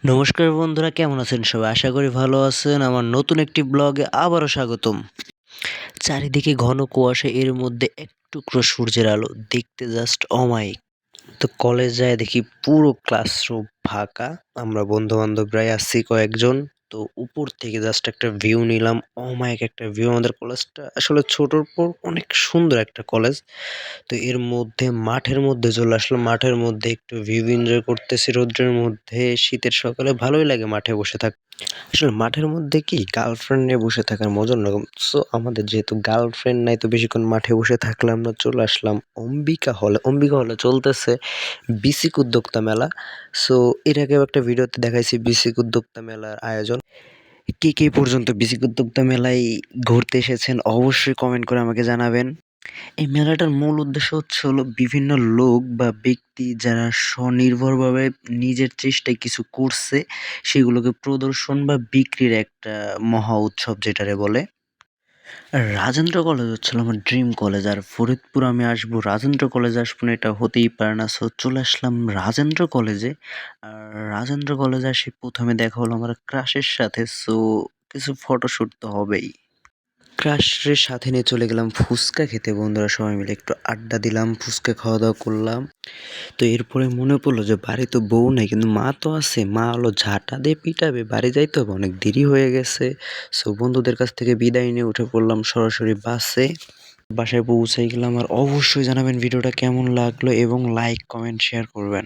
নমস্কার বন্ধুরা, কেমন আছেন সবাই? আশা করি ভালো আছেন। আমার নতুন একটি ব্লগে আবারও স্বাগতম। চারিদিকে ঘন কুয়াশা, এর মধ্যে এক টুকরো সূর্যের আলো, দেখতে জাস্ট অমায়িক। তো কলেজ যায় দেখি পুরো ক্লাসরুম ফাঁকা। আমরা বন্ধু-বান্ধবরাই আছি কয়েকজন। তো উপর থেকে জাস্ট একটা ভিউ নিলাম। অমায়িক একটা ভিউ। আমাদের কলেজটা আসলে ছোটর পর অনেক সুন্দর একটা কলেজ। তো এর মধ্যে মাঠের মধ্যে চলে আসলাম। মাঠের মধ্যে একটু ভিউ এনজয় করতেছি রৌদ্রের মধ্যে। শীতের সকালে ভালোই লাগে মাঠে বসে আসলে মাঠের মধ্যে কি গার্লফ্রেন্ড নিয়ে বসে থাকার মজা অন্যরকম। সো আমাদের যেহেতু গার্লফ্রেন্ড নাই, তো বেশিক্ষণ মাঠে বসে থাকলে আমরা চলে আসলাম অম্বিকা হলে চলতেছে বিসিক উদ্যোক্তা মেলা। সো এর আগেও একটা ভিডিওতে দেখাইছি বিসিক উদ্যোক্তা মেলার আয়োজন। কে কে পর্যন্ত বিসিক উদ্যোক্তা মেলায় ঘুরতে এসেছেন অবশ্যই কমেন্ট করে আমাকে জানাবেন। এই মেলাটার মূল উদ্দেশ্য হলো বিভিন্ন লোক বা ব্যক্তি যারা স্বনির্ভরভাবে নিজের চেষ্টায় কিছু করছে, সেগুলোকে প্রদর্শন বা বিক্রির একটা মহা উৎসব যেটারে বলে। আর রাজেন্দ্র কলেজ হচ্ছিল আমার ড্রিম কলেজ, আর ফরিদপুর আমি আসবো, রাজেন্দ্র কলেজে আসবো না এটা হতেই পারে না। সো চলে আসলাম রাজেন্দ্র কলেজে। আর রাজেন্দ্র কলেজে আসি, প্রথমে দেখা হলো আমার ক্রাশের সাথে। সো কিছু ফটোশ্যুট তো হবেই। ক্রাশের সাথে নিয়ে চলে গেলাম ফুচকা খেতে। বন্ধুরা সবাই মিলে একটু আড্ডা দিলাম, ফুচকা খাওয়া দাওয়া করলাম। তো এরপরে মনে পড়লো যে বাড়ি তো বউ নাই, কিন্তু মা তো আছে। মা হলো ঝাঁটা দিয়ে পিটাবে, বাড়ি যাইতে হবে, অনেক দেরি হয়ে গেছে। সো বন্ধুদের কাছ থেকে বিদায় নিয়ে উঠে পড়লাম সরাসরি বাসে। বাসায় পৌঁছে গেলাম। আর অবশ্যই জানাবেন ভিডিওটা কেমন লাগলো এবং লাইক কমেন্ট শেয়ার করবেন।